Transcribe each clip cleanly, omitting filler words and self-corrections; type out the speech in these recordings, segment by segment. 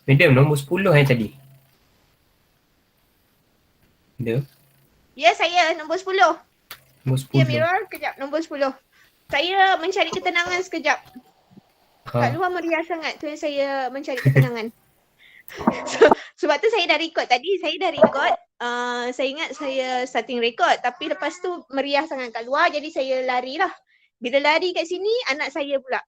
Madam, nombor 10 yang tadi. Ada? Ya, saya nombor 10. Nombor 10. Ya, Mirror, kejap. Nombor 10. Saya mencari ketenangan sekejap. Kat luar meriah sangat. Tu saya mencari ketenangan. Sebab tu saya dah record tadi. Saya dah record. Saya ingat saya starting record. Tapi lepas tu meriah sangat kat luar. Jadi saya lari lah. Bila lari kat sini, anak saya pula.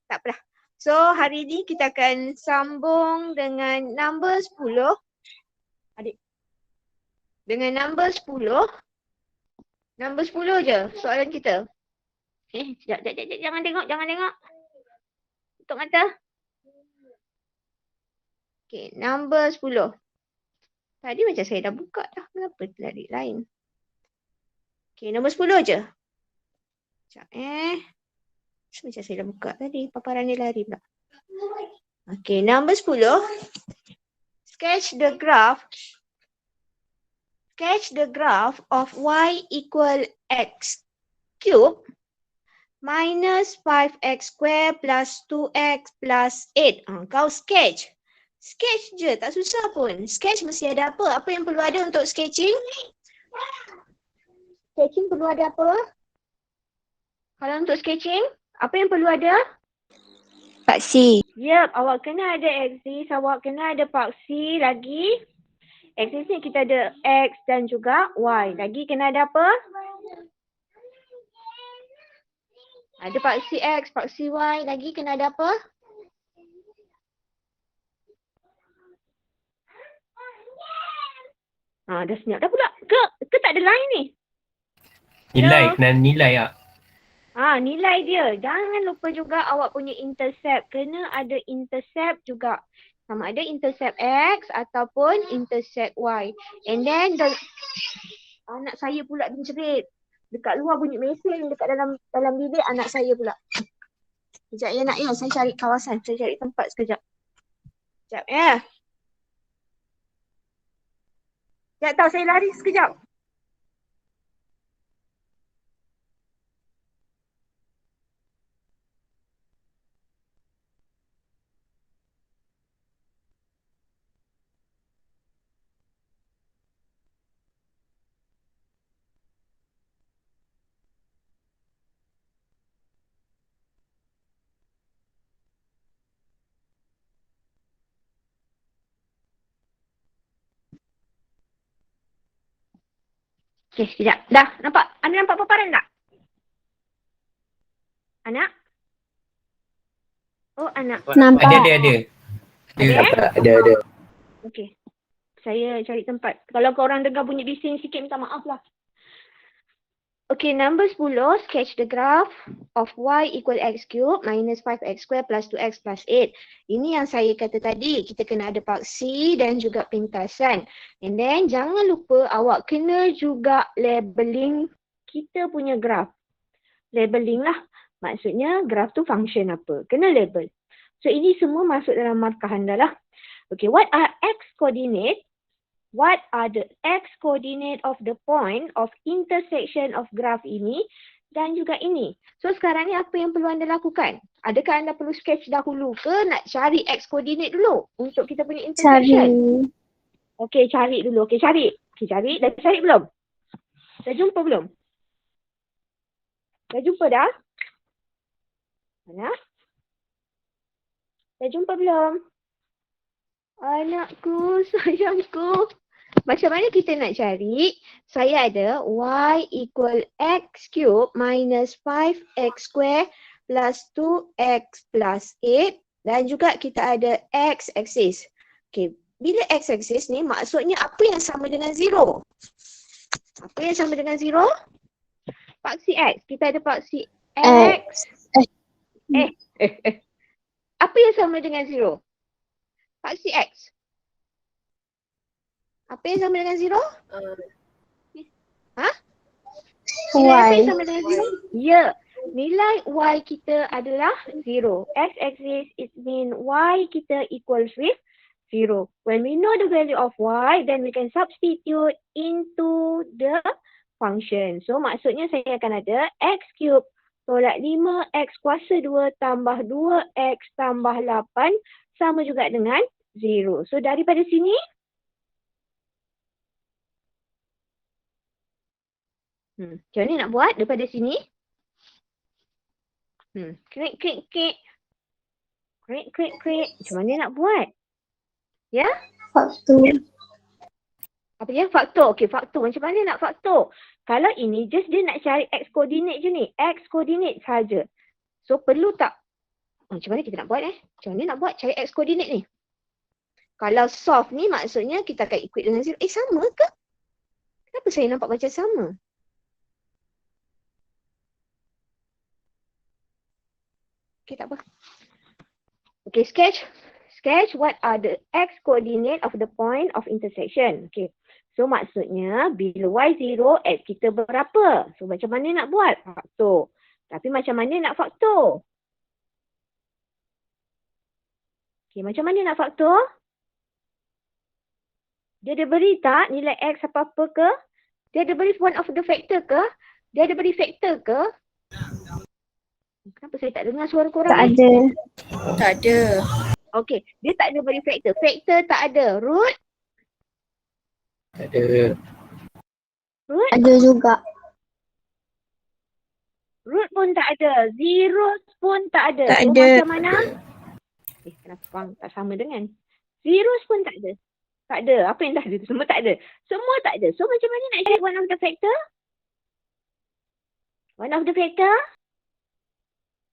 Tak apalah. So, hari ni kita akan sambung dengan number 10. Adik. Dengan number 10. Number 10 je soalan kita. Sekejap. Jangan tengok. Tutup mata. Okay, number 10. Tadi macam saya dah buka dah. Kenapa tadi lain? Okay, nombor 10 je. Sekejap macam saya dah buka tadi. Paparan dia lari pula. Okay, number 10. Sketch the graph of y equal x cube minus 5x square plus 2x plus 8. Kau sketch. Sketch je, tak susah pun. Sketch mesti ada apa? Apa yang perlu ada untuk sketching? Sketching perlu ada apa? Kalau untuk sketching, apa yang perlu ada? Paksi. Yep, awak kena ada axis, awak kena ada paksi lagi. Axis ni kita ada x dan juga y. Lagi kena ada apa? Ada paksi x, paksi y. Lagi kena ada apa? Dah senyap dah pula. Ke tak ada line ni? Nilai, kena nilai tak? Nilai dia. Jangan lupa juga awak punya intercept. Kena ada intercept juga. Sama ada intercept x ataupun intercept y. And then anak saya pula mencerit. Dekat luar bunyi mesin, dekat dalam bilik anak saya pula. Sekejap ya nak ya, saya cari kawasan, saya cari tempat sekejap. Sekejap ya. Tak tahu, saya lari sekejap. Okay, sekejap. Dah, nampak? Anda nampak paparan tak? Anak? Oh, anak. Nampak. Ada. Okey. Saya cari tempat. Kalau korang dengar bunyi bising sikit, minta maaf lah. Okay, number 10, sketch the graph of y equal x cube minus 5x square plus 2x plus 8. Ini yang saya kata tadi, kita kena ada paksi dan juga pintasan. And then, jangan lupa awak kena juga labeling kita punya graph. Labeling lah. Maksudnya, graph tu function apa. Kena label. So, ini semua masuk dalam markah anda lah. Okay, what are x coordinate? What are the x coordinate of the point of intersection of graph ini dan juga ini? So sekarang ni apa yang perlu anda lakukan? Adakah anda perlu sketch dahulu ke nak cari x coordinate dulu untuk kita punya intersection? Okey, cari dulu. Okey, cari. Dah cari belum? Dah jumpa belum? Dah jumpa dah? Mana? Dah jumpa belum? Anakku, sayangku. Macam mana kita nak cari? Saya ada y equal x cube minus 5x square plus 2x plus 8 dan juga kita ada x axis. Okay, bila x axis ni maksudnya apa yang sama dengan 0? Apa yang sama dengan 0? Paksi x. Kita ada paksi x. Apa yang sama dengan 0? Paksi x. Apa yang sama dengan 0? Nilai apa yang sama dengan 0? Ya. Nilai y kita adalah 0. X-axis, it means y kita equals with 0. When we know the value of y, then we can substitute into the function. So, maksudnya saya akan ada x cube tolak 5, x kuasa 2 tambah 2x tambah 8 sama juga dengan 0. So daripada sini, macam mana nak buat daripada sini? Klik. Macam mana nak buat? Ya? Faktor. Apa dia? Faktor. Okey, faktor. Macam mana nak faktor? Kalau ini just dia nak cari x koordinat je ni. X koordinat saja. So perlu tak? Macam mana kita nak buat Macam mana nak buat cari x koordinat ni? Kalau solve ni maksudnya kita akan ikut dengan 0. Sama ke? Kenapa saya nampak macam sama? Okey, tak apa. Okey, sketch. Sketch what are the x coordinate of the point of intersection. Okey. So maksudnya bila y0, x kita berapa? So macam mana nak buat? Faktor. Tapi macam mana nak faktor? Okey, macam mana nak faktor? Dia ada beri tak nilai x apa-apa ke? Dia ada beri one of the factor ke? Dia ada beri factor ke? Kenapa saya tak dengar suara korang? Tak ada. Tak ada. Okey, dia tak ada beri factor. Factor tak ada. Root? Tak ada. Root? Ada juga. Root pun tak ada. Zeros pun tak ada. Tak So ada. macam mana? Kenapa korang tak sama dengan? Zeros pun tak ada. Tak ada. Apa yang tak ada? Semua tak ada. Semua tak ada. So macam mana nak cari one of the factor? One of the factor?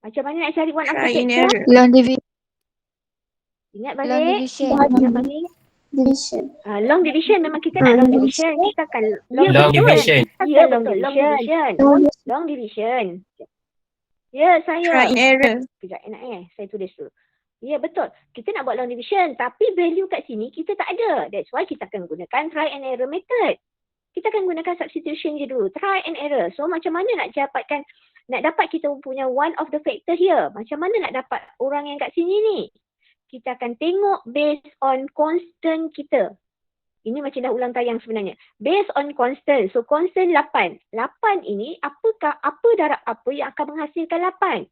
Macam mana nak cari one of the Try and factor? error. Long division. Ingat Long balik. division. Ingat balik. Division. Long division. Memang kita nak long division. Kita akan Long betul. division. Ya, long division. Long division. Ya, saya. Try and error. Sekejap, enak saya tulis dulu. Ya, betul. Kita nak buat long division. Tapi value kat sini kita tak ada. That's why kita akan gunakan try and error method. Kita akan gunakan substitution je dulu. Try and error. So, macam mana nak dapat kita punya one of the factor here? Macam mana nak dapat orang yang kat sini ni? Kita akan tengok based on constant kita. Ini macam dah ulang tayang sebenarnya. Based on constant. So, constant 8. 8 ini apa darab apa yang akan menghasilkan 8?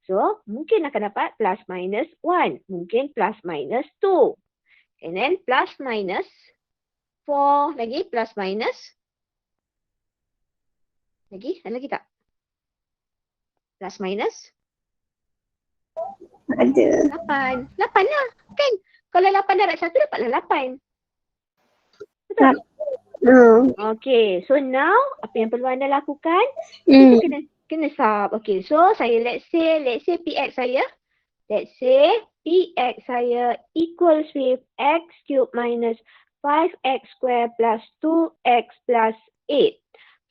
So, mungkin akan dapat plus minus 1. Mungkin plus minus 2. And then plus minus 4. Lagi plus minus. Lagi? Ada lagi tak? Plus minus Ada. 8. 8 lah. Kan? Kalau 8 darab 1 dapatlah 8. Betul? Okay. So now, apa yang perlu anda lakukan? Kita kena sub. Okay. So, saya let's say PX saya. Let's say PX saya equals with x cube minus 5x square plus 2x plus 8.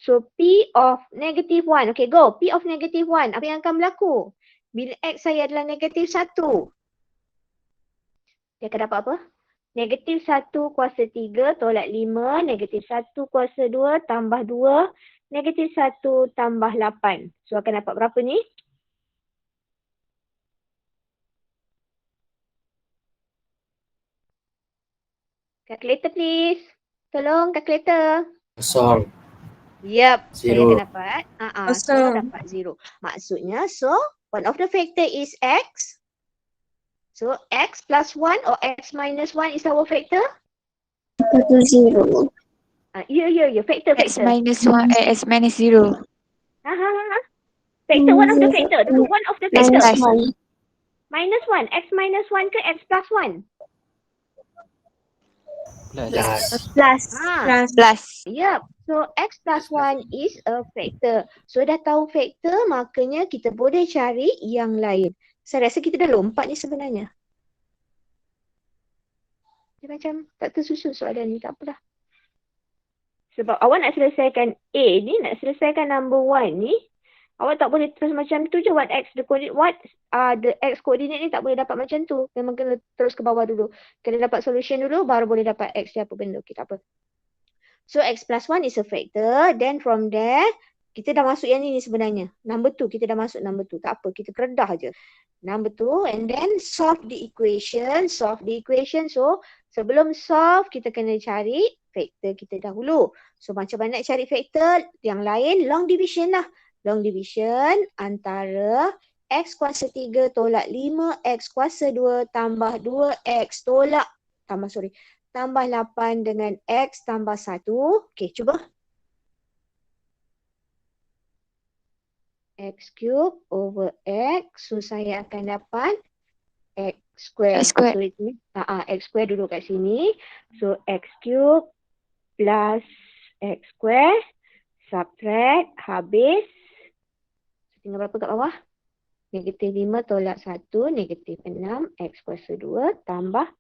So, P of negative 1. Okay, go. P of negative 1. Apa yang akan berlaku? Bila x saya adalah negatif 1. Dia akan dapat apa? Negatif 1 kuasa 3 tolak 5. Negatif 1 kuasa 2 tambah 2. Negatif 1 tambah 8. So, akan dapat berapa ni? Calculator please. Tolong calculator. Kosong. Yep, saya Zero. akan dapat. So Kosong. dapat 0. Maksudnya, so one of the factor is x. So x plus 1 or x minus 1 is our factor? Itu 0. Ya, factor. X minus 1, X minus 0. Factor, one of the factor. One of the factor. Minus 1. Minus 1. X minus 1 ke x plus 1? Plus. Plus. Plus. Plus. Yep. So x plus 1 is a factor. So dah tahu factor, makanya kita boleh cari yang lain. Saya rasa kita dah lompat ni sebenarnya. Dia macam tak tersusun soalan ni, tak apalah. Sebab awak nak selesaikan A ni, nak selesaikan number 1 ni, awak tak boleh terus macam tu je. What the x coordinate ni tak boleh dapat macam tu. Memang kena terus ke bawah dulu. Kena dapat solution dulu, baru boleh dapat x dia apa benda. Okay, tak apa. So x plus 1 is a factor. Then from there, kita dah masuk yang ni sebenarnya. Number 2, kita dah masuk number 2. Tak apa, kita keredah je. Number 2 and then solve the equation. So sebelum solve, kita kena cari factor kita dahulu. So macam mana nak cari factor? Yang lain long division lah. Long division antara X kuasa 3 tolak 5, X kuasa 2 tambah 2X tolak, tambah 8 dengan X tambah 1. Okey, cuba. X cube over X. So, saya akan dapat X square. X square. So, itu X square duduk kat sini. So, X cube plus X square. Subtract. Habis. Tinggal berapa kat bawah? Negatif 5 tolak 1. Negatif 6. X kuasa 2 tambah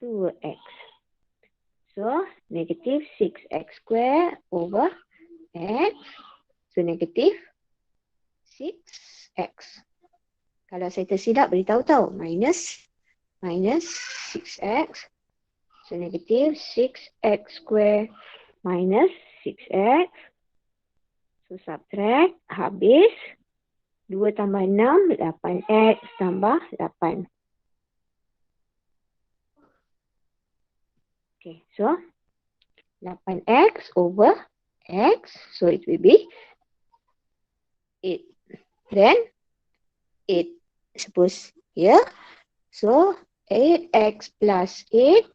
2X. So, negatif 6X square over X. So, negatif 6X. Kalau saya tersilap, beritahu tahu. Minus 6X. So, negatif 6X square minus 6X. So, subtract. Habis. 2 tambah 6, 8X tambah 8. Okay, so 8X over X. So, it will be 8. Then 8. Suppose here. So 8x plus 8.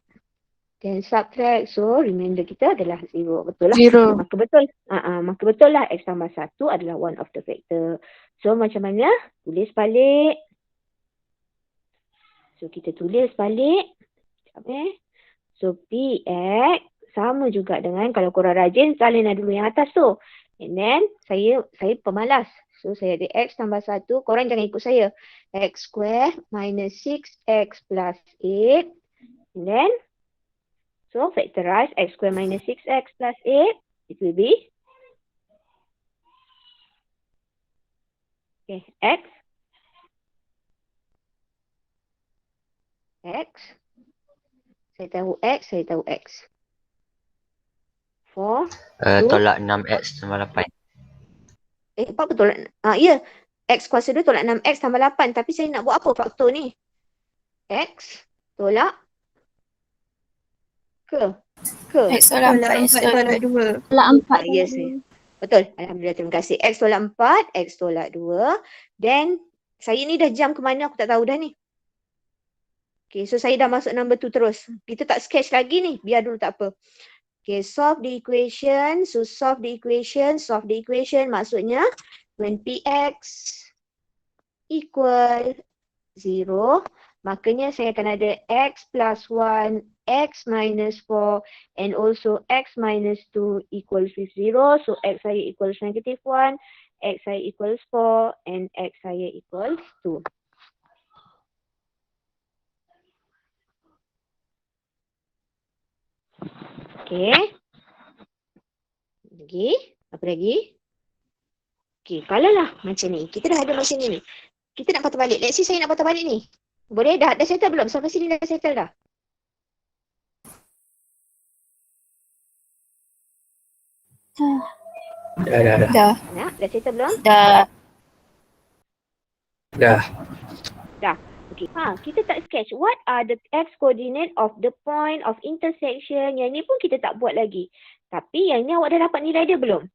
Then subtract. So remainder kita adalah 0. Betul lah. 0. Maka betul. Maka betul lah x tambah 1 adalah one of the factor. So macam mana? Tulis balik. So kita tulis balik. So px sama juga dengan kalau korang rajin salin dulu yang atas tu. And then saya pemalas. So, saya ada X tambah 1. Korang jangan ikut saya. X square minus 6X plus 8. And then, so factorize X square minus 6X plus 8. It will be, okay, X. Saya tahu X, saya tahu X. 4. Tolak 6x tambah 8. Apa betul? Ya. X kuasa 2 tolak 6X tambah 8. Tapi saya nak buat apa faktor ni? X tolak ke? X tolak 4, X tolak 2. Tolak 4. Yes. Betul. Alhamdulillah, terima kasih. X tolak 4, X tolak 2. Then, saya ni dah jump ke mana aku tak tahu dah ni. Okay, so saya dah masuk number 2 terus. Kita tak sketch lagi ni. Biar dulu tak apa. Okay, solve the equation. So, solve the equation maksudnya when Px equal 0, makanya saya akan ada X plus 1, X minus 4 and also X minus 2 equals with 0. So, X saya equals negative 1, X saya equals 4 and X saya equals 2. Okay. Lagi. Apa lagi? Okay. Kalau lah macam ni. Kita dah ada macam ni. Kita nak patah balik. Let's say saya nak patah balik ni. Boleh? Dah settle belum? Sampai sini dah settle dah? Dah. Nak? Dah settle belum? Dah. Okay. Kita tak sketch. What are the x coordinate of the point of intersection? Yang ni pun kita tak buat lagi. Tapi yang ni awak dah dapat nilai dia belum?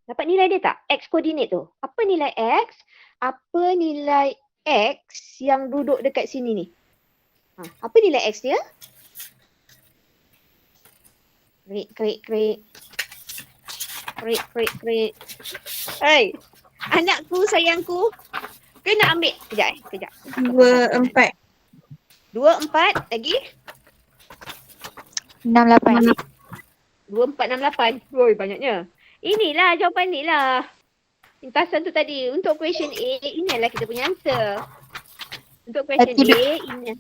Dapat nilai dia tak? X coordinate tu. Apa nilai X? Apa nilai X yang duduk dekat sini ni? Apa nilai X dia? Krik. Hey, anakku, sayangku. Kena ambil. Kejap. 2, 4. 2, 4. Lagi? 6, 8. 2, 4, 6, 8. Woi, banyaknya. Inilah jawapan ni lah. Lintasan tu tadi. Untuk question A, inilah kita punya answer. Untuk question A, ini.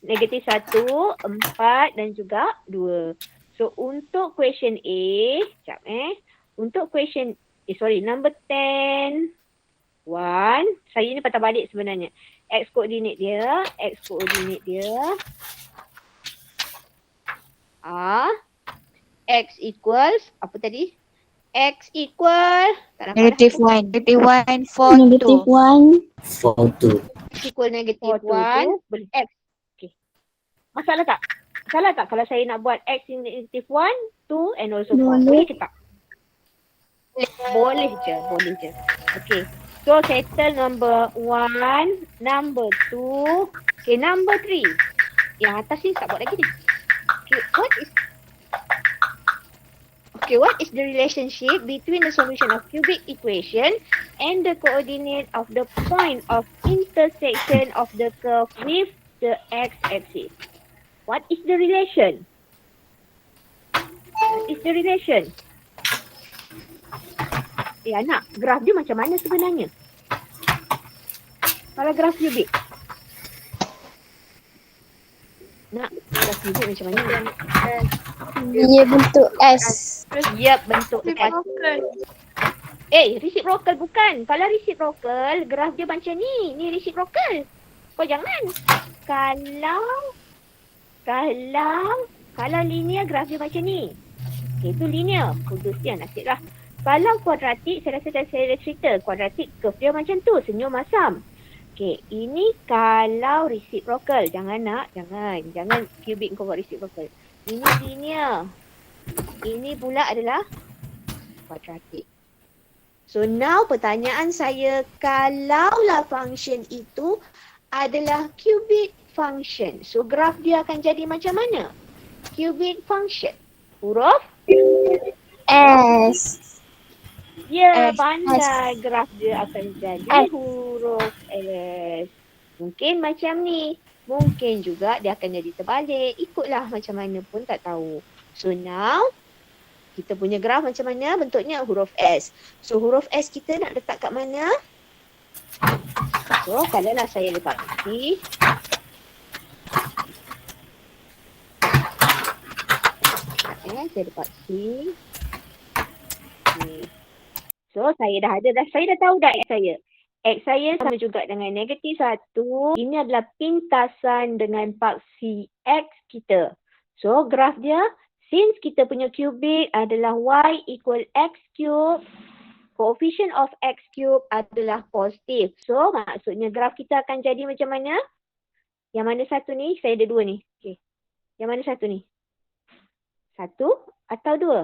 Negatif 1, 4 dan juga 2. So, untuk question A, untuk question, number 10, 1. Saya ni patah balik sebenarnya. X koordinat dia. X equals, apa tadi? X equal, tak nampak Negative 1. Negative 1, 4, 2. Negative 1. 4, 2. X equal negative 1. Boleh X. Okay. Masalah tak? Salah tak kalau saya nak buat X in negative 1, 2 and also 4? Boleh ke tak? Boleh je. Okay. So settle number 1, number 2, okay, number 3. Yang atas ni tak buat lagi ni. What is the relationship between the solution of cubic equation and the coordinate of the point of intersection of the curve with the x-axis? What is the relation? Anak, graf dia macam mana sebenarnya? Kalau graf cubic. Nak, graf cubic macam mana? Dia bentuk S. Yep, bentuk reciprocal. Reciprocal bukan. Kalau reciprocal, graf dia macam ni. Ni reciprocal. Kau jangan. Kalau linear, graf dia macam ni. Okay, itu linear. Kudus dia, nasib lah. Kalau kuadratik, saya rasa saya dah cerita. Kuadratik, curve dia macam tu. Senyum masam. Okay, ini kalau reciprocal. Jangan nak, jangan cubic kau buat reciprocal. Ini linear. Ini pula adalah kuadratik. So now pertanyaan saya, kalaulah function itu adalah cubic function. So graf dia akan jadi macam mana? Cubic function. Huruf S. Ya, S. pandai. Graf dia akan jadi huruf S. Mungkin macam ni. Mungkin juga dia akan jadi terbalik. Ikutlah macam mana pun tak tahu. So now, kita punya graf macam mana? Bentuknya huruf S. So huruf S kita nak letak kat mana? So kalaulah saya letak C. Saya letak C. So saya dah tahu dah X saya. X saya sama juga dengan negatif 1. Ini adalah pintasan dengan paksi X kita. So graf dia, since kita punya cubic adalah Y equal X cube, coefficient of X cube adalah positif. So maksudnya graf kita akan jadi macam mana? Yang mana satu ni? Saya ada dua ni. Okay. Yang mana satu ni? Satu atau dua?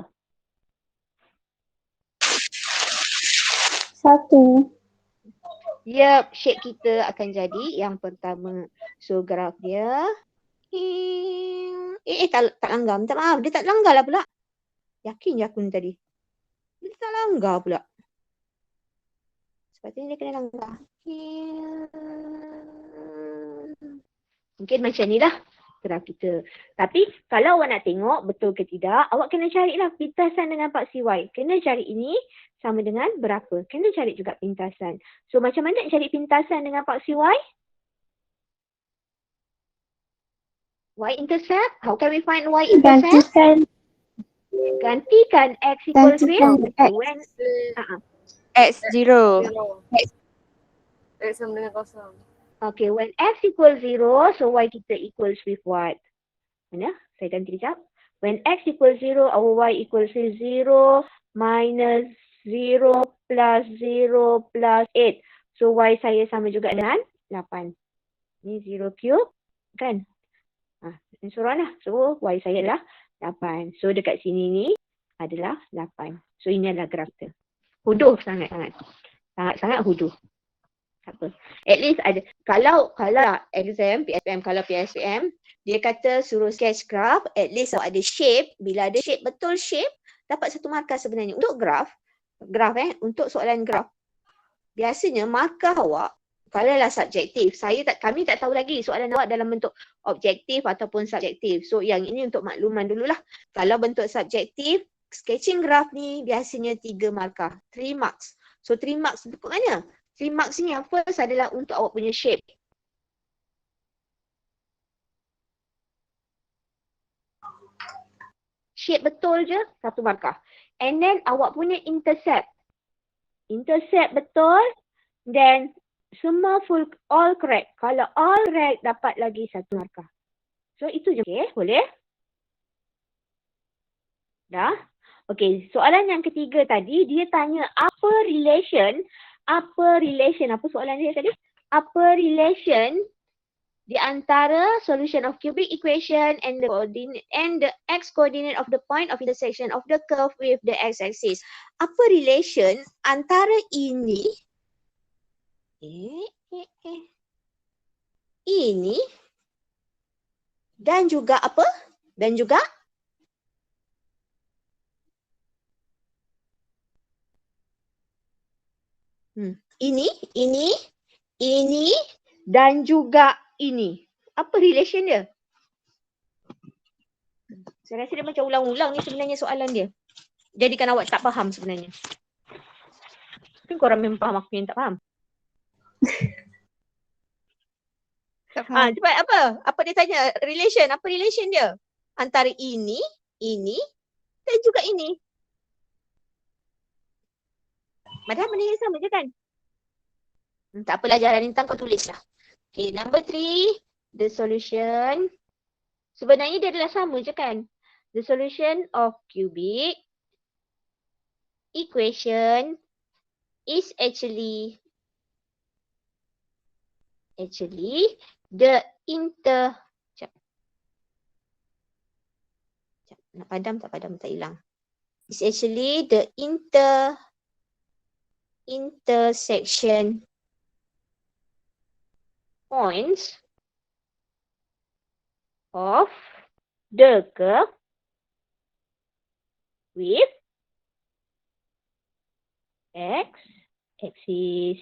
Satu. Yep, shape kita akan jadi yang pertama. So graf dia tak langgar. Minta maaf, dia tak langgar lah pula. Yakin je aku ni tadi. Dia tak langgar pula. Sepatutnya dia kena langgar. Mungkin macam ni lah graf kita. Tapi kalau awak nak tengok betul ke tidak, awak kena carilah pintasan dengan paksi Y. Kena cari ini sama dengan berapa. Kena cari juga pintasan. So macam mana nak cari pintasan dengan paksi Y? Y-intercept? How can we find Y-intercept? Gantikan X equals Gantikan with X. when X0. X sama dengan kosong. Okay, when X equals 0, so Y kita equals with what? Mana? Saya ganti kejap. When X equals 0, our Y equals with 0 minus 0 plus 0 plus 8. So Y saya sama juga dengan 8. Ni 0 cube kan? Ini suruh lah. So Y saya adalah 8. So dekat sini ni adalah 8. So ini adalah graf kita. Huduh sangat-sangat. Sangat-sangat huduh. Tak apa. At least ada. Kalau exam, PSPM, kalau PSPM, dia kata suruh sketch graph, at least ada shape. Bila ada shape, betul shape, dapat satu markah sebenarnya. Untuk graph untuk soalan graph, biasanya markah awak, kalaulah subjektif, kami tak tahu lagi soalan awak dalam bentuk objektif ataupun subjektif. So yang ini untuk makluman dululah. Kalau bentuk subjektif, sketching graph ni biasanya 3 markah, 3 marks. So 3 marks untuk mana? 3 marks ni yang first adalah untuk awak punya shape. Shape betul je, 1 markah. And then awak punya intercept. Intercept betul, then semua full, all correct. Kalau all correct, dapat lagi 1 markah. So itu je. Okay, boleh? Dah? Okay, soalan yang ketiga tadi, dia tanya apa relation, apa soalan dia tadi? Apa relation di antara solution of cubic equation and the x coordinate of the point of intersection of the curve with the x-axis. Apa relation antara ini ini dan juga apa? Dan juga ini dan juga ini. Apa relation dia? Saya rasa dia macam ulang-ulang ni sebenarnya soalan dia. Jadikan awak tak faham sebenarnya. Mungkin korang memang faham, aku yang tak faham. Tak faham. Cepat apa? Apa dia tanya? Relation. Apa relation dia? Antara ini dan juga ini. Padahal benda yang sama je kan? Tak apalah, jalan Intan kau tulislah. Okay, number 3, the solution. Sebenarnya dia adalah sama je kan? The solution of cubic equation is actually the nak padam tak hilang. It's actually the intersection points of the curve with x-axis.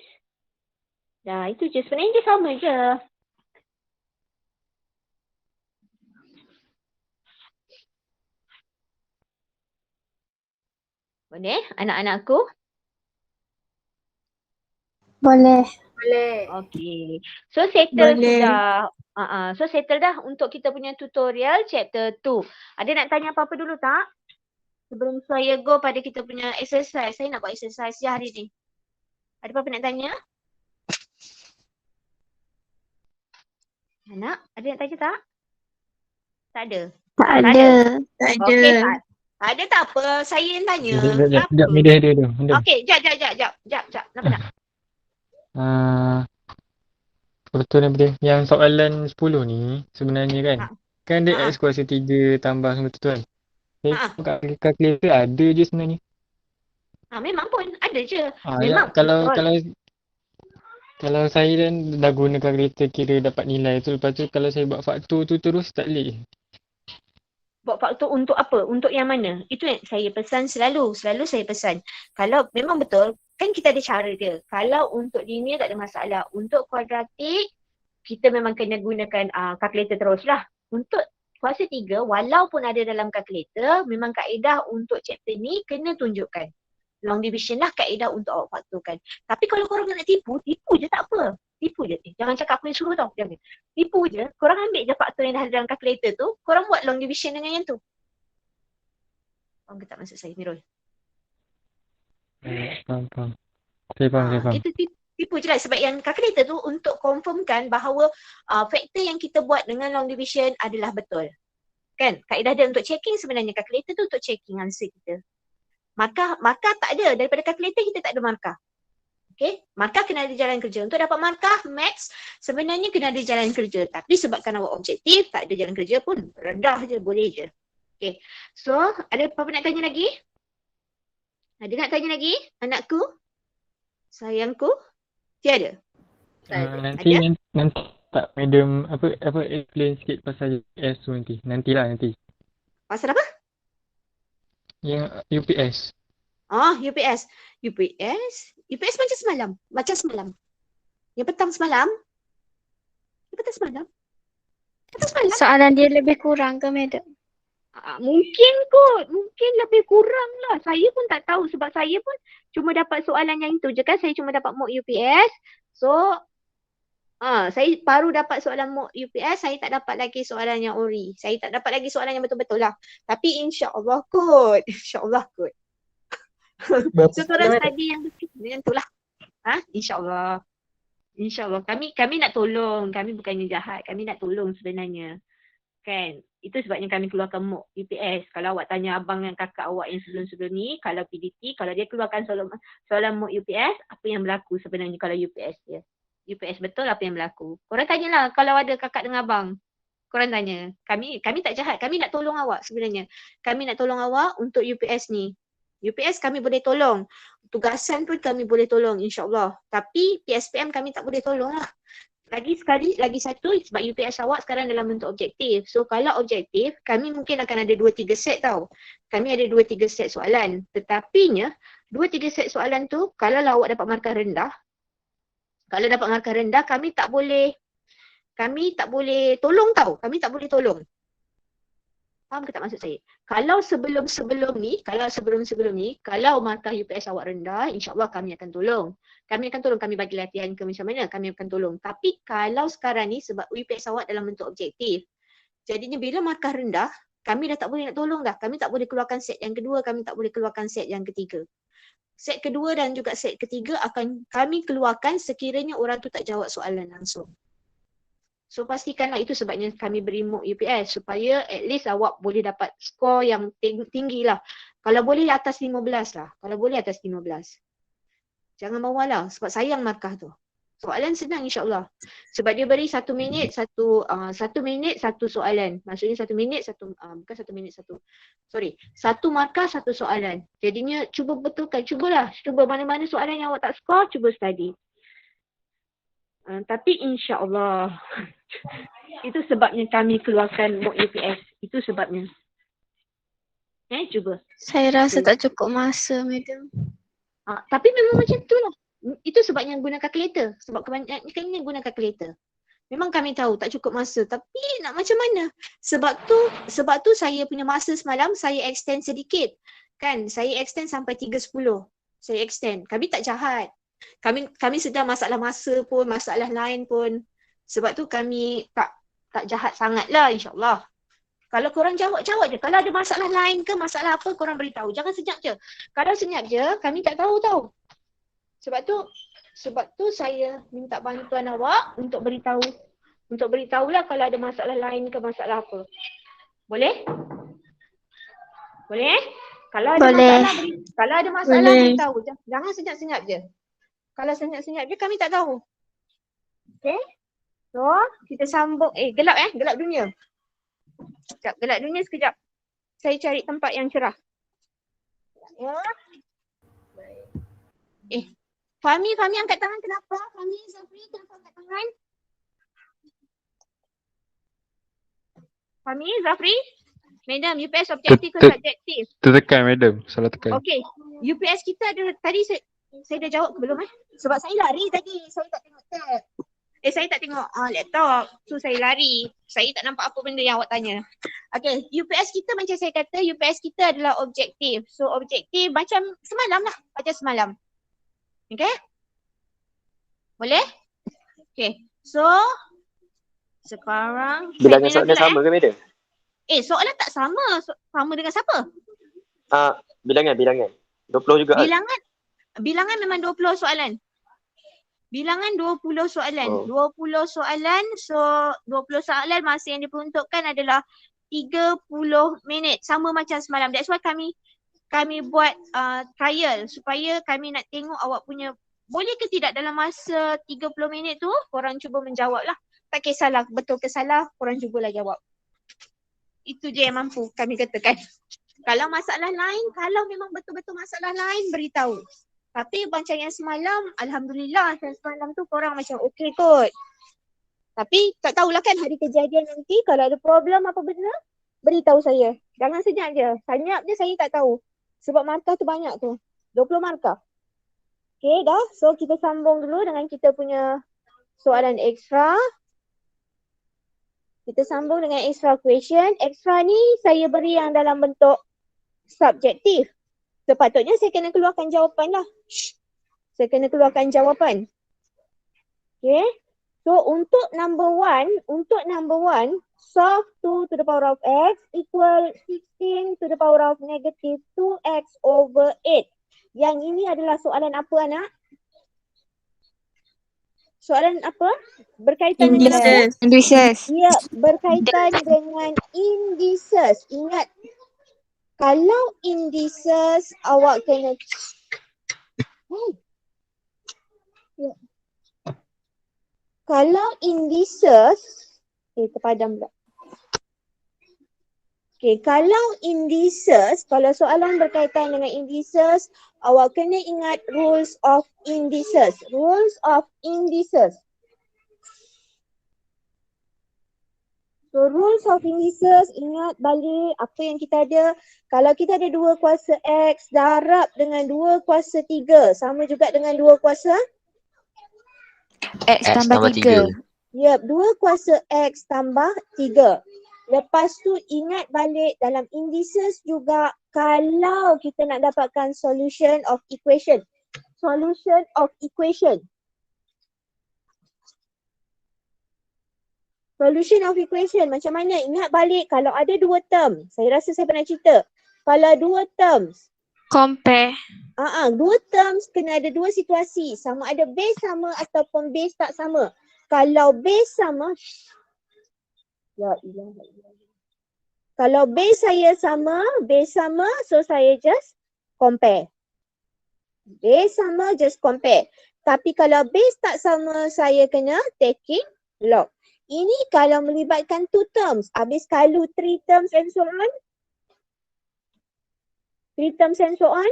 Dah, itu je. Sebenarnya dia sama je. Boleh anak-anakku? Boleh. Okay. So settle sudah. So settle dah untuk kita punya tutorial chapter 2. Ada nak tanya apa-apa dulu tak? Sebelum saya go pada kita punya exercise. Saya nak buat exercise je hari ni. Ada apa-apa nak tanya? Anak, ada nak tanya tak? Tak ada? Tak ada. Okey, tak ada tak apa. Saya yang tanya. Sekejap, media. Okey, jap. Kenapa nak? Betul daripada yang soalan 10 ni sebenarnya kan. Kan dia x kuasa 3 tambah semua tu kan. Kat kalkulator ada je sebenarnya. Memang pun ada je. Ya, kalau saya kan dah guna kalkulator kira dapat nilai tu, lepas tu kalau saya buat faktor tu terus tak leh. Buat faktor untuk apa? Untuk yang mana? Itu yang saya pesan selalu saya pesan. Kalau memang betul, kan kita ada cara dia. Kalau untuk linear tak ada masalah. Untuk kuadratik, kita memang kena gunakan kalkulator terus lah. Untuk kuasa 3, walaupun ada dalam kalkulator, memang kaedah untuk chapter ni kena tunjukkan. Long division lah kaedah untuk awak faktorkan. Tapi kalau korang nak tipu je tak apa. Tipu je. Jangan cakap aku yang suruh tau. Jangan. Tipu je. Korang ambil je faktor yang dah ada dalam kalkulator tu. Korang buat long division dengan yang tu. Faham ke tak maksud saya, Mirul? Faham. Saya faham. Itu tipu je lah. Sebab yang kalkulator tu untuk confirmkan bahawa faktor yang kita buat dengan long division adalah betul. Kan? Kaedah dia untuk checking sebenarnya. Kalkulator tu untuk checking answer kita. Markah tak ada. Daripada kalkulator kita tak ada markah. Okay. Markah kena ada jalan kerja. Untuk dapat markah maths sebenarnya kena ada jalan kerja. Tapi sebabkan awak objektif, tak ada jalan kerja pun rendah je, boleh je. Okay. So, ada apa-apa nak tanya lagi? Ada nak tanya lagi? Anakku? Sayangku? Tiada? Nanti tak madam apa explain sikit pasal S tu nanti. Nanti. Pasal apa? Yang UPS. UPS. UPS macam semalam. Yang petang semalam. Soalan dia lebih kurang ke, madam? Mungkin lebih kurang lah. Saya pun tak tahu sebab saya pun cuma dapat soalan yang itu je kan. Saya cuma dapat mock UPS. So, saya baru dapat soalan mock UPS. Saya tak dapat lagi soalan yang ori. Saya tak dapat lagi soalan yang betul-betul lah. Tapi insya-Allah kot. So, korang study yang tu lah. InsyaAllah. Kami nak tolong. Kami bukannya jahat. Kami nak tolong sebenarnya. Kan? Itu sebabnya kami keluarkan mock UPS. Kalau awak tanya abang dan kakak awak yang sebelum-sebelum ni, kalau PDT, kalau dia keluarkan soalan mock UPS, apa yang berlaku sebenarnya kalau UPS dia? UPS betul apa yang berlaku. Korang tanyalah kalau ada kakak dengan abang. Korang tanya. Kami tak jahat. Kami nak tolong awak sebenarnya. Kami nak tolong awak untuk UPS ni. UPS kami boleh tolong. Tugasan pun kami boleh tolong insyaAllah. Tapi PSPM kami tak boleh tolong lah. Lagi satu sebab UPS awak sekarang dalam bentuk objektif. So kalau objektif, kami mungkin akan ada 2-3 set tau. Kami ada 2-3 set soalan. Tetapinya, 2-3 set soalan tu, kalau awak dapat markah rendah, kami tak boleh tolong tau. Kami tak boleh tolong. Faham ke tak maksud saya? Kalau sebelum-sebelum ni, kalau markah UPS awak rendah, insyaAllah kami akan tolong. Kami bagi latihan ke macam mana, kami akan tolong. Tapi kalau sekarang ni sebab UPS awak dalam bentuk objektif, jadinya bila markah rendah, kami dah tak boleh nak tolong dah. Kami tak boleh keluarkan set yang kedua, kami tak boleh keluarkan set yang ketiga. Set kedua dan juga set ketiga akan kami keluarkan sekiranya orang tu tak jawab soalan langsung. So pastikanlah itu sebabnya kami beri mock UPS supaya at least awak boleh dapat skor yang tinggi lah. Kalau boleh atas 15 lah. Jangan bawah lah sebab sayang markah tu. Soalan senang insyaAllah. Sebab dia beri 1 minit satu soalan. Maksudnya 1 minit bukan 1 minit satu. Sorry. 1 markah 1 soalan. Jadinya cuba betulkan. Cuba mana-mana soalan yang awak tak skor, cuba study. Tapi insyaAllah. Itu sebabnya kami keluarkan mock UPS. Itu sebabnya. Cuba. Saya rasa tak cukup masa, madam. Tapi memang macam tu lah. Itu sebabnya guna kalkulator. Sebab kebanyakan guna kalkulator. Memang kami tahu tak cukup masa. Tapi nak macam mana? Sebab tu saya punya masa semalam saya extend sedikit. Kan? Saya extend sampai 3.10. Saya extend. Kami tak jahat. Kami sedang masalah masa pun, masalah lain pun. Sebab tu kami tak jahat sangat lah insyaAllah. Kalau korang jawab je. Kalau ada masalah lain ke masalah apa, korang beritahu. Jangan senyap je. Kalau senyap je, kami tak tahu tau. Sebab tu saya minta bantuan awak untuk beritahu. Untuk beritahulah kalau ada masalah lain ke masalah apa. Boleh? Boleh? Kalau ada masalah beritahu. Jangan senyap-senyap je. Kalau senyap-senyap je kami tak tahu. Okay? So, kita sambung. Gelap gelap dunia. Sekejap, gelap dunia sekejap. Saya cari tempat yang cerah. Ya. Fahmi angkat tangan kenapa? Fahmi, Zafri kenapa angkat tangan? Fahmi, Zafri? Madam, UPS objektif ke subjektif? Tertekan madam, salah tekan. Okay, UPS kita ada tadi saya dah jawab ke belum Sebab saya lari tadi, saya tak tengok tab. Saya tak tengok laptop. So saya lari. Saya tak nampak apa benda yang awak tanya. Okay, UPS kita macam saya kata, UPS kita adalah objektif. So objektif macam semalam lah. Macam semalam. Okay? Boleh? Okay, so sekarang Bilangan soalan sama ke madam? Soalan tak sama. Sama dengan siapa? Bilangan. 20 juga. Bilangan memang 20 soalan. Bilangan 20 soalan. 20 soalan. So 20 soalan masa yang diperuntukkan adalah 30 minit. Sama macam semalam. That's why kami buat trial supaya kami nak tengok awak punya boleh ke tidak dalam masa 30 minit tu korang cuba menjawab lah. Tak kisahlah betul ke salah, korang cubalah jawab. Itu je yang mampu kami katakan. Kalau masalah lain, kalau memang betul-betul masalah lain, beritahu. Tapi macam yang semalam, Alhamdulillah yang semalam tu korang macam okey kot. Tapi tak tahulah kan hari kejadian nanti kalau ada problem apa benda, beritahu saya. Jangan senyap je. Senyap je saya tak tahu. Sebab markah tu banyak tu. 20 markah. Okay dah. So kita sambung dulu dengan kita punya soalan ekstra. Kita sambung dengan extra question. Extra ni saya beri yang dalam bentuk subjektif. Sepatutnya saya kena keluarkan jawapan lah. Saya kena keluarkan jawapan. Okay. So untuk number one, solve 2 to the power of x equal 16 to the power of negative 2x over 8. Yang ini adalah soalan apa anak? Soalan apa? Berkaitan dengan apa? Indices. Ya, berkaitan dengan indices. Ingat, kalau indices awak kena Kalau indices, terpadam pula. Kalau indices, kalau soalan berkaitan dengan indices, awak kena ingat rules of indices. Rules of indices. So rules of indices, ingat balik apa yang kita ada. Kalau kita ada 2 kuasa X darab dengan 2 kuasa 3, sama juga dengan 2 kuasa? X tambah 3. Yep, 2 kuasa X tambah 3. Lepas tu ingat balik dalam indices juga kalau kita nak dapatkan solution of equation. Solution of equation. Solution of equation macam mana? Ingat balik kalau ada 2 term. Saya rasa saya pernah cerita. Kalau 2 terms. Compare. 2 terms kena ada 2 situasi. Sama ada base sama ataupun base tak sama. Kalau base sama. Ya ilah. Kalau base saya sama, so saya just compare. Base sama, just compare. Tapi kalau base tak sama, saya kena taking log. Ini kalau melibatkan 2 terms. Habis kalau 3 terms and so on. 3 terms and so on.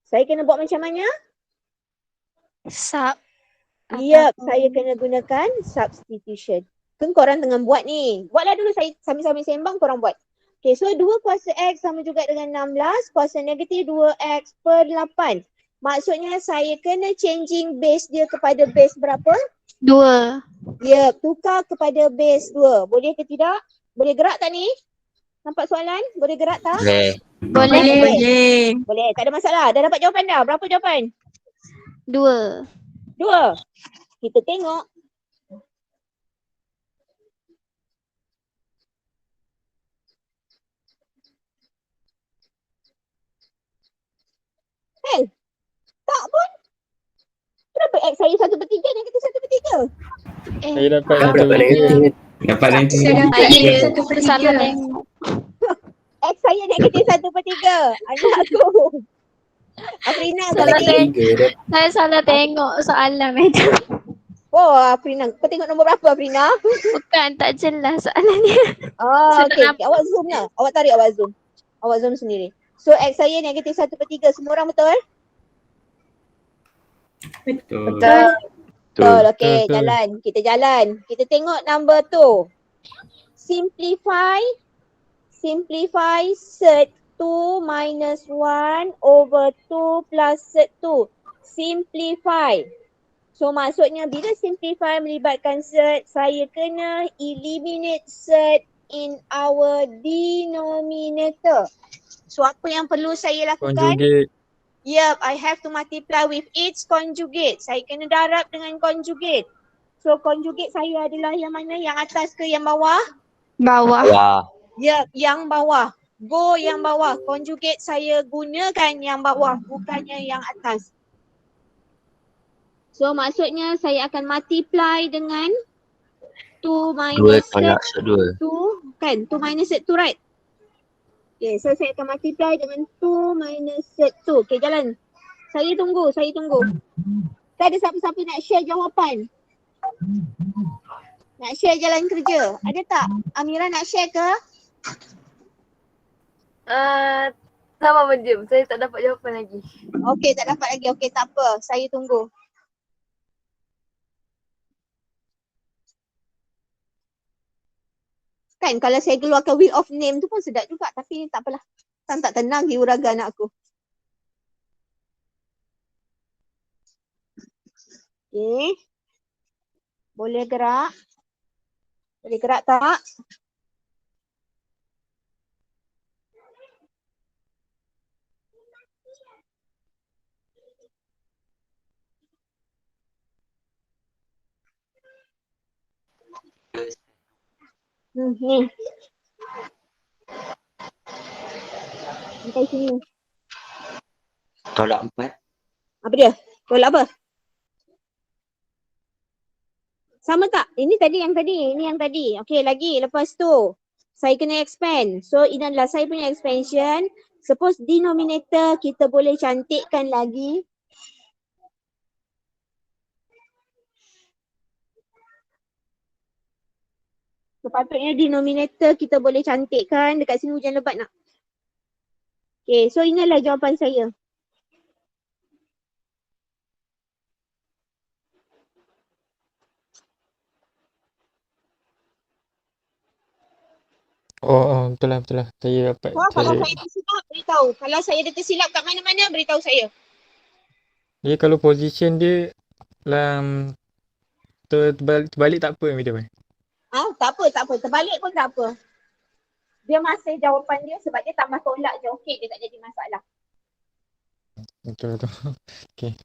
Saya kena buat macam mana? Sub. Yep, saya kena gunakan substitution. Kan korang tengah buat ni. Buatlah dulu, saya sambil-sambil sembang korang buat. Okay, so 2 kuasa X sama juga dengan 16. Kuasa negatif 2X per 8. Maksudnya saya kena changing base dia kepada base berapa? 2. Yep, tukar kepada base 2. Boleh ke tidak? Boleh gerak tak ni? Nampak soalan? Boleh gerak tak? Boleh. Boleh, tak ada masalah. Dah dapat jawapan dah? Berapa jawapan? 2. 2. Kita tengok. Tak pun. Kenapa X saya 1/3 negatif 1/3? Saya dapat Dapat satu negatif. Dapat nanti. Salah tengok. X saya negatif 1/3. Anak aku. Afrina kau Salah tadi. Saya salah tengok soalan madam. Oh Afrina. Kau tengok nombor berapa Afrina? Bukan, tak jelas soalannya. Oh Saya okey. tak Okay. Awak zoom lah. Awak tarik awak zoom. Awak zoom sendiri. So X saya negatif 1/3. Semua orang betul? Betul. Betul. Okey, betul. jalan. Kita jalan. Kita tengok number tu. Simplify set 2 minus 1 over 2 plus set 2. Simplify. So maksudnya bila simplify melibatkan set, saya kena eliminate set in our denominator. So apa yang perlu saya lakukan? Conjugate. Yep, I have to multiply with its conjugate. Saya kena darab dengan conjugate. So conjugate saya adalah yang mana? Yang atas ke yang bawah? Bawah. Wah. Yep, yang bawah. Go yang bawah. Conjugate saya gunakan yang bawah, bukannya yang atas. So maksudnya saya akan multiply dengan 2 2 minus tolak set set 2. 2. Kan? 2 minus set 2, right? Okay, so saya akan multiply dengan 2 minus set 2. Okay, jalan. Saya tunggu. Tak ada siapa-siapa nak share jawapan? Nak share jalan kerja? Ada tak? Amira nak share ke? Sama macam saya tak dapat jawapan lagi. Okey, tak dapat lagi. Okey, tak apa. Saya tunggu. Kan kalau saya keluarkan wheel of name tu pun sedap juga. Tapi tak apalah. Tak tenang jiwa raga anak aku. Okey. Boleh gerak? Boleh gerak tak? Ni. Sampai sini. Tolak 4. Apa dia? Tolak apa? Sama tak? Ini tadi yang tadi. Ini yang tadi. Okey, lagi. Lepas tu, saya kena expand. So, ini adalah saya punya expansion. Suppose denominator kita boleh cantikkan lagi. Sepatutnya denominator kita boleh cantikkan. Dekat sini hujan lebat nak. Okay, so inilah jawapan saya. Betul lah, betul lah. Saya dapat Wah, kalau cari. saya tersilap, beritahu. Kalau saya ada tersilap kat mana-mana, beritahu saya. Jadi kalau position dia dalam terbalik tak apa madam. Tak apa. Terbalik pun tak apa. Dia masih jawapan dia sebab dia tambah tolak je. Okey, dia tak jadi masalah. Betul. Okay.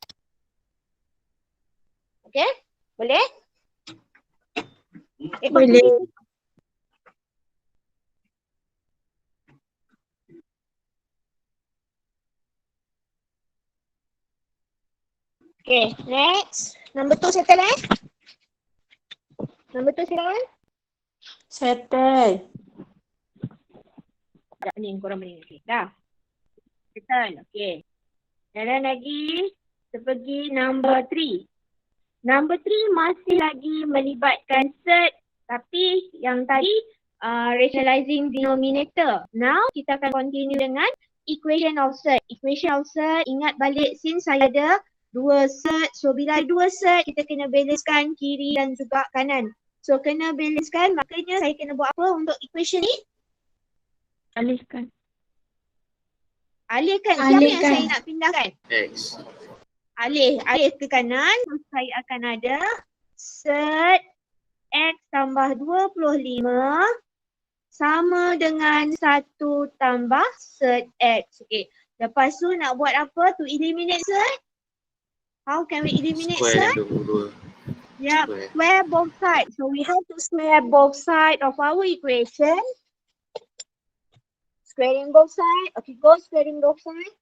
Okey? Boleh? Boleh. Okay, next. Number 2 settle Number 2 silakan. Settle. Tak ni korang boleh okay. Dah. Settle. Okay. Jalan lagi. Kita pergi number 3. Number 3 masih lagi melibatkan set. Tapi yang tadi rationalizing denominator. Now kita akan continue dengan equation of set. Equation of set, ingat balik since saya ada 2 set. So bila ada 2 set, kita kena balancekan kiri dan juga kanan. So kena balancekan, makanya saya kena buat apa untuk equation ni? Alihkan. Alihkan. Siapa yang saya nak pindahkan? X. Alih ke kanan. So, saya akan ada set X tambah 25 sama dengan 1 tambah set X. Okay. Lepas tu nak buat apa to eliminate set? How can we eliminate Square set? 22. Yeah, Square. square both sides. So we have to square both sides of our equation. Squaring both sides. Okay, go squaring both sides.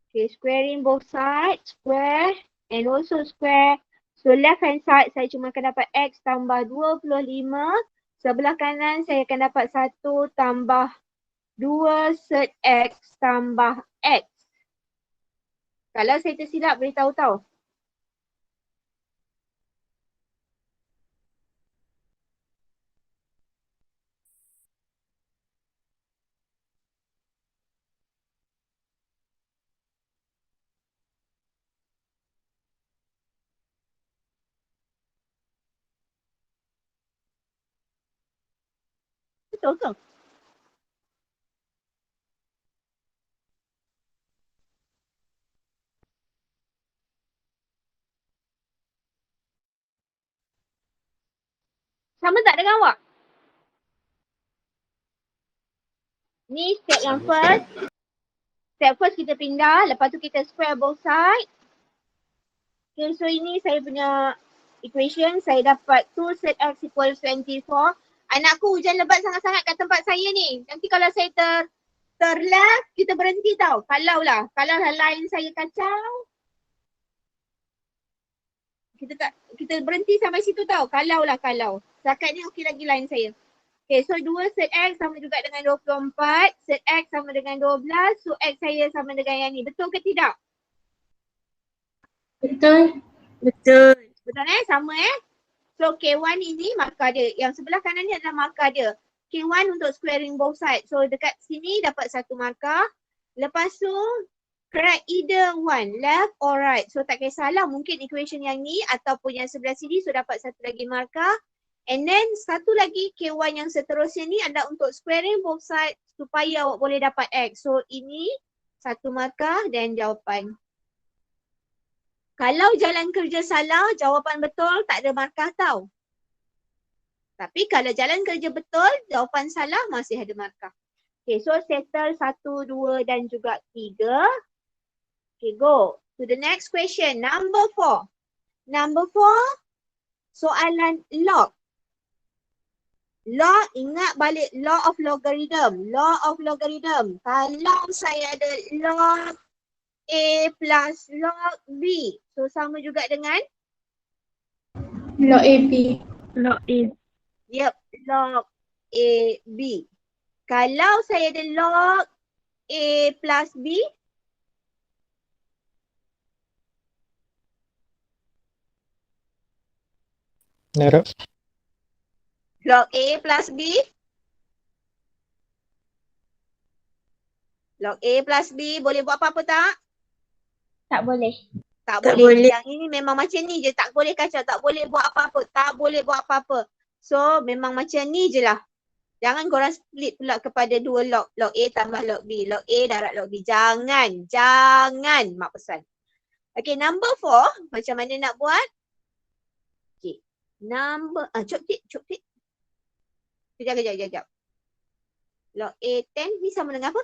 Okay, squaring both sides, square and also square. So left hand side saya cuma akan dapat X tambah 25. Sebelah kanan saya akan dapat 1 tambah 2 set X tambah X. Kalau saya tersilap beritahu tahu. Betul ke? Sama tak dengan awak? Ni step yang first. Step first kita pindah, lepas tu kita square both sides. Okay, so ini saya punya equation. Saya dapat 2 set X equals 24. Anakku hujan lebat sangat-sangat kat tempat saya ni. Nanti kalau saya terlap, kita berhenti tau. Kalau line saya kacau, kita berhenti sampai situ tau. Kalau. Setakat ni okey lagi line saya. Okay, so 2 set X sama juga dengan 24. Set X sama dengan 12. So X saya sama dengan yang ni. Betul ke tidak? Betul. Betul. Betul sama So K1 ini markah dia. Yang sebelah kanan ni adalah markah dia. K1 untuk squaring both sides. So dekat sini dapat 1 markah. Lepas tu correct either one, left or right. So tak kisahlah mungkin equation yang ni ataupun yang sebelah sini. So dapat 1 lagi markah. And then satu lagi K1 yang seterusnya ni adalah untuk squaring both sides supaya awak boleh dapat X. So ini 1 markah dan jawapan. Kalau jalan kerja salah, jawapan betul tak ada markah tau. Tapi kalau jalan kerja betul, jawapan salah masih ada markah. Okay, so settle 1, 2 dan juga 3. Okay, go to the next question. Number 4. Number 4, soalan log. Log, ingat balik law of logarithm. Law of logarithm. Kalau saya ada log A plus log B. So sama juga dengan? Log AB. Log A. Yep, log AB. Kalau saya ada log A plus B, Narap. log A plus B, log A plus B boleh buat apa-apa tak? Tak boleh. Tak Tak boleh. boleh. Yang ini memang macam ni je. Tak boleh kacau. Tak boleh buat apa-apa. Tak boleh buat apa-apa. So memang macam ni je lah. Jangan korang split pula kepada dua log. Log A tambah log B. Log A darab log B. Jangan. Jangan. Mak pesan. Okay, number 4. Macam mana nak buat? Okay. Cop tik. Kejap. Log A 10 ni sama dengan apa?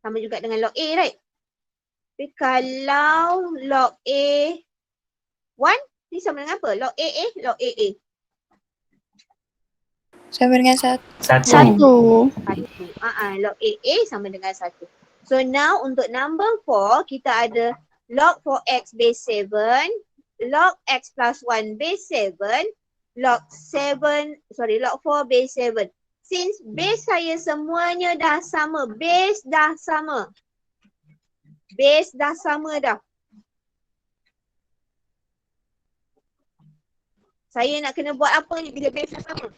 Sama juga dengan log A, right? Tapi kalau log A 1 ni sama dengan apa? Log A, log A. Sama dengan Satu. satu. Log A sama dengan 1. So now untuk number 4, kita ada log 4x base 7, log x plus 1 base 7, log 4 base 7. Since base saya semuanya dah sama, base dah sama dah. Saya nak kena buat apa ni bila base dah sama?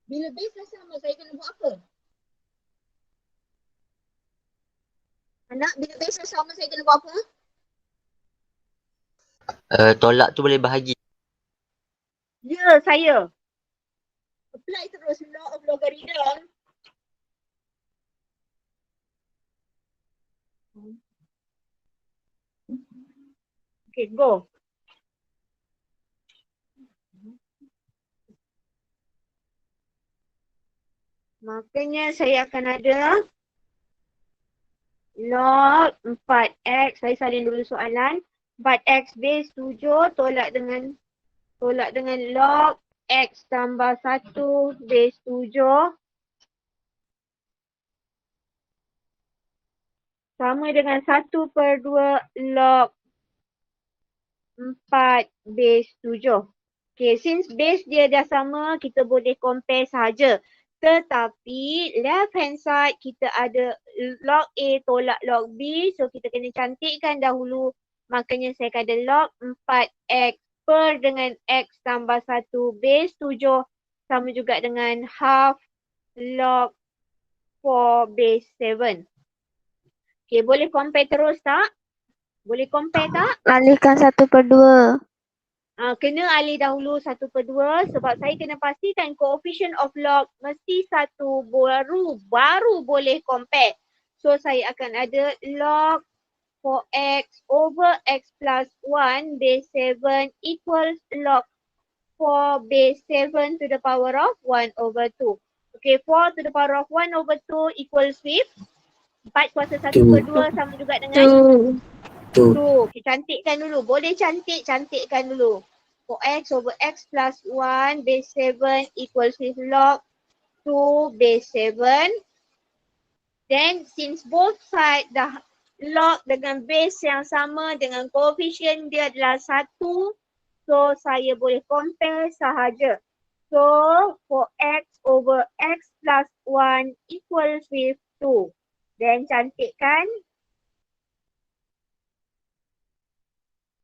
Bila base dah sama, saya kena buat apa? Anak, bila base dah sama, saya kena buat apa? Tolak tu boleh bahagi. Ya, saya. Apply terus law of logarithm. Okay, go. Makanya saya akan ada log 4x. Saya salin dulu soalan. 4x base 7 tolak dengan log x tambah 1 base 7 sama dengan 1/2 log 4 base 7. Okay, since base dia dah sama, kita boleh compare sahaja. Tetapi left hand side kita ada log A tolak log B. So kita kena cantikkan dahulu. Makanya saya akan ada log 4x per dengan x tambah 1 base 7 sama juga dengan half log 4 base 7. Okay, boleh compare terus tak? Boleh compare tak? Alihkan 1/2. Kena alih dahulu 1/2 sebab saya kena pastikan coefficient of log mesti 1 baru boleh compare. So saya akan ada log 4x over x plus 1 base 7 equals log 4 base 7 to the power of 1/2. Okay, 4 to the power of 1/2 equals with 4 kuasa 1/2 sama juga dengan 2. Okay, cantikkan dulu. Boleh cantikkan dulu. 4x over x plus 1 base 7 equals with log 2 base 7. Then since both side dah log dengan base yang sama dengan coefficient dia adalah 1. So saya boleh compare sahaja. So 4x over x plus 1 equals with 2. Then cantikkan.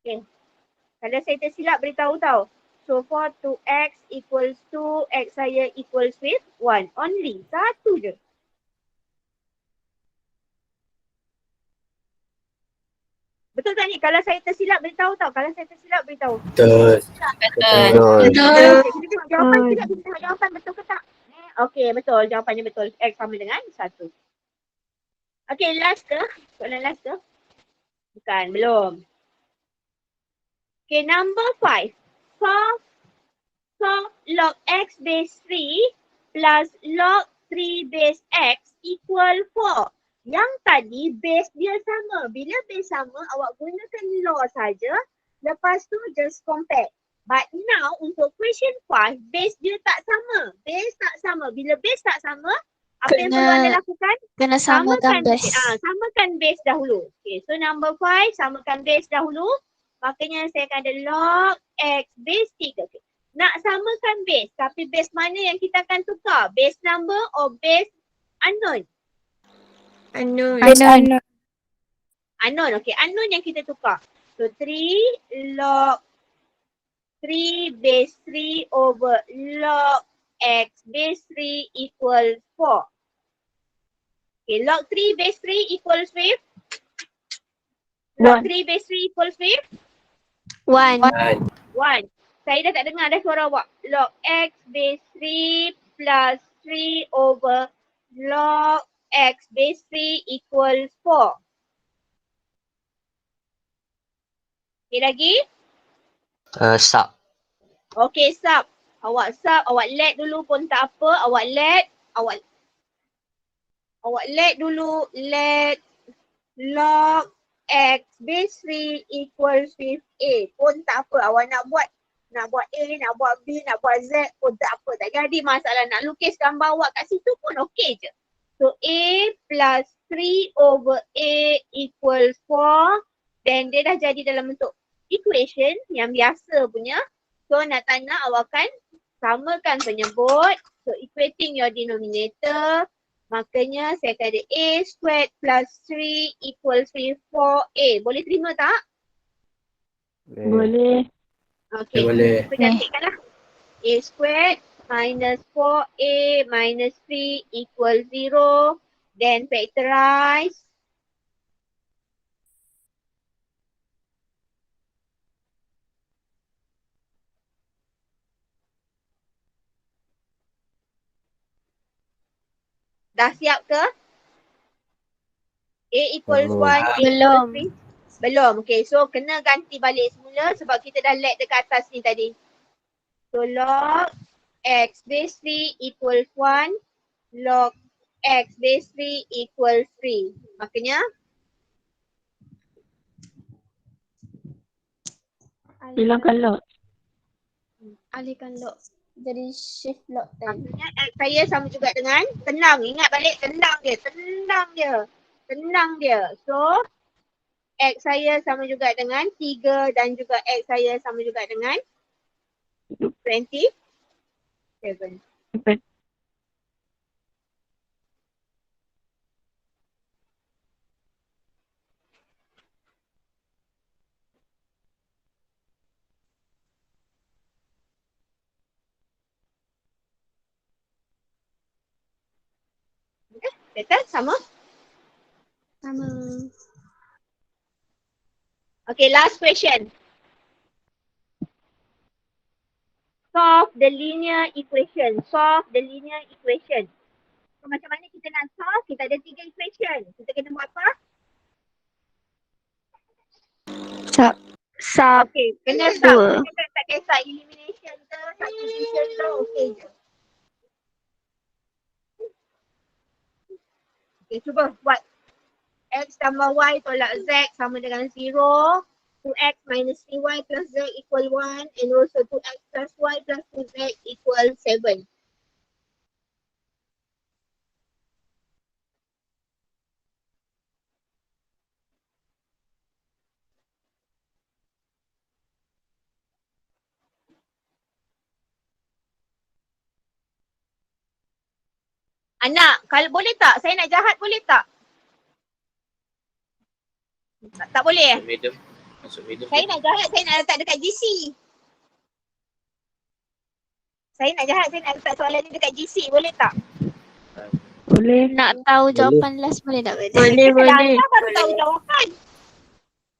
Okay. Kalau saya tersilap beritahu tau. So 4 to x equals 2, x saya equals with 1. Only. Satu je. Betul tak ni? Kalau saya tersilap beritahu tau. Betul. Okay, kita tengok jawapan tidak. Kita tengok jawapan betul ke tak? Okay, betul. Jawapannya betul. X sama dengan 1. Okay, last ke? Soalan last ke? Bukan, belum. Okay, number 5. Solve log x base 3 plus log 3 base x equal 4. Yang tadi base dia sama. Bila base sama, awak gunakan law saja. Lepas tu just compare. But now untuk question 5, base dia tak sama. Bila base tak sama, apa yang perlu anda lakukan? Kena samakan base. Samakan base dahulu. Okay, so number 5, samakan base dahulu. Makanya saya akan ada log x base 3. Okay. Nak samakan base. Tapi base mana yang kita akan tukar? Base number or base unknown? Unknown. Unknown. Okay, unknown yang kita tukar. So 3 log 3 base 3 over log x base 3 equals 4. Okay, log 3 base 3 equals with? Log 3 base 3 equals with? 1. 1. Saya dah tak dengar dah suara awak. Log x base 3 plus 3 over log x base 3 equals 4. Okay lagi? Sub. Okay, sub. Awak let dulu pun tak apa. Awak let dulu. Let log x base 3 equals with a pun tak apa. Awak nak buat A, nak buat B, nak buat Z pun tak apa. Tak jadi masalah. Nak lukis gambar awak kat situ pun okey je. So A plus 3 over A equals 4. Then dia dah jadi dalam bentuk equation yang biasa punya. So nak awak akan samakan penyebut. So equating your denominator. Makanya saya kata A squared plus 3 equals with 4A. Boleh terima tak? Boleh. Okay. Boleh. Kita cantikkanlah. A squared minus 4A minus 3 equals 0. Then factorize. Dah siap ke? A equals 1, A Belum. equals 3. Belum. Okay, so kena ganti balik semula sebab kita dah let dekat atas ni tadi. So log x base 3 equals 1. Log x base 3 equals 3. Makanya Hilangkan log. Alihkan log. Jadi shift log tadi. maksudnya x saya sama juga dengan tenang. Ingat balik tenang dia. So x saya sama juga dengan 3 dan juga x saya sama juga dengan 27. Betul? Sama? Sama. Okay, last question. Solve the linear equation. So macam mana kita nak solve? Kita ada 3 equation. Kita kena buat apa? Sub. Okay, kena sub. Dua. Kita tak kisah elimination ke, substitution ke, okay je. Okay, cuba buat. X tambah Y tolak Z sama dengan 0. 2x minus 3y plus Z equal 1. And also 2x plus Y plus 2Z equal 7. Anak, kalau boleh tak? Saya nak jahat boleh tak? Tak boleh eh? Masuk medium. Saya nak jahat, saya nak letak dekat GC. Saya nak jahat, saya nak letak soalan ni dekat GC. Boleh tak? Boleh. Nak tahu jawapan last boleh tak? Boleh. Kita baru tahu jawapan.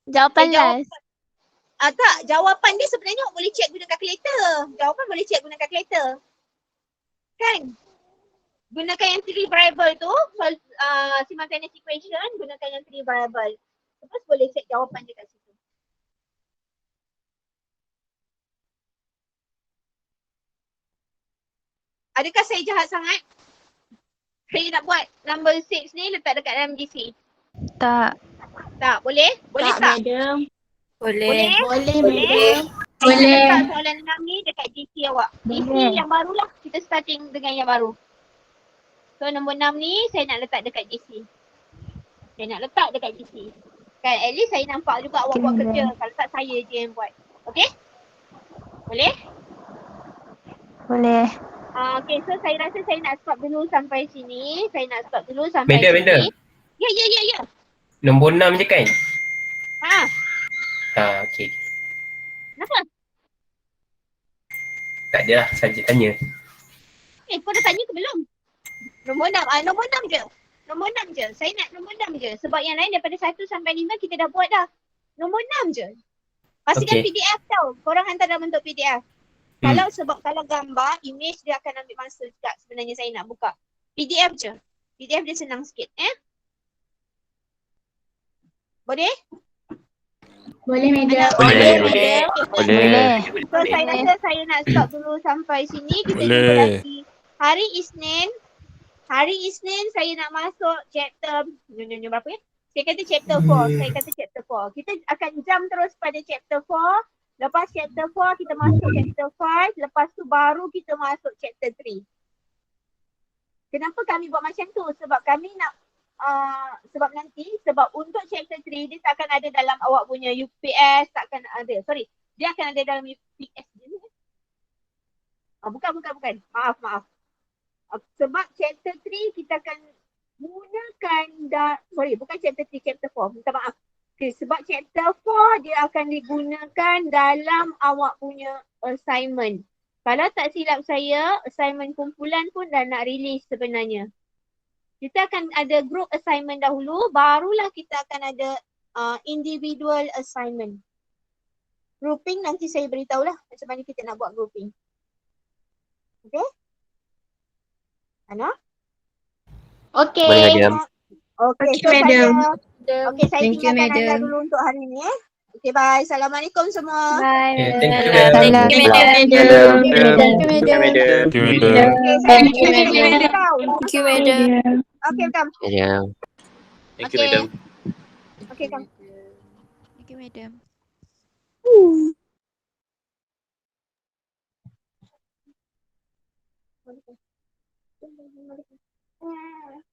Jawapan Jawab- last. Tak, jawapan dia sebenarnya awak boleh check guna calculator. Jawapan boleh check guna calculator. Kan? Gunakan yang 3 variable tu, simultaneous equation, gunakan yang 3 variable. Terus boleh check jawapan dia kat situ. Adakah saya jahat sangat? Saya nak buat number 6 ni letak dekat dalam GC. Tak. Tak, boleh? Boleh tak? Madam. Boleh? Boleh. Saya letak soalan 6 ni dekat GC awak. GC Boleh. yang barulah, kita starting dengan yang baru. So nombor 6 ni saya nak letak dekat GC. Saya nak letak dekat GC. Kan at least saya nampak juga awak buat kerja. Kalau tak saya je yang buat. Okay? Boleh? Boleh. Okay, so saya rasa saya nak stop dulu sampai sini. Saya nak stop dulu sampai Madam, sini. madam. Ya. Nombor 6 je kan? Okey. Kenapa? Tak ada lah, saja tanya. Kau dah tanya ke belum? Nombor 6. Nombor 6 je. Nombor 6 je. Saya nak nombor 6 je. Sebab yang lain daripada 1 sampai 5 kita dah buat dah. Nombor 6 je. Pastikan Okey. PDF tau. Korang hantar dalam bentuk PDF. Kalau gambar, image dia akan ambil masa juga sebenarnya saya nak buka. PDF je. PDF dia senang sikit. Boleh? Boleh, madam. Boleh. Boleh. So saya rasa saya nak stop dulu sampai sini. Kita jumpa Boleh. lagi hari Isnin. Hari Isnin saya nak masuk chapter berapa ya? Saya kata chapter 4. Kita akan jump terus pada chapter 4. Lepas chapter 4 kita masuk chapter 5. Lepas tu baru kita masuk chapter 3. Kenapa kami buat macam tu? Sebab kami nak sebab untuk chapter 3 dia takkan ada dalam awak punya UPS, takkan ada. Sorry. Dia akan ada dalam UPS je. Bukan. Maaf. Sebab chapter 3 kita akan gunakan bukan chapter 3, chapter 4. Minta maaf. Okay, sebab chapter 4 dia akan digunakan dalam awak punya assignment. Kalau tak silap saya, assignment kumpulan pun dah nak release sebenarnya. Kita akan ada group assignment dahulu, barulah kita akan ada individual assignment. Grouping nanti saya beritahulah macam mana kita nak buat grouping. Okay? Ana? Okay. Boleh, madam. Okay, so saya tinggalkan anda dulu untuk hari ni. Okay, bye. Assalamualaikum semua. Bye. Okay, thank you, Madam. madam. Thank you, Madam. madam. Thank you, madam. Thank you, madam. Okay, Thank you, madam. Thank you, madam. Okay, come. Madam. Thank you, madam. Okay, come. Thank you, madam. Ah.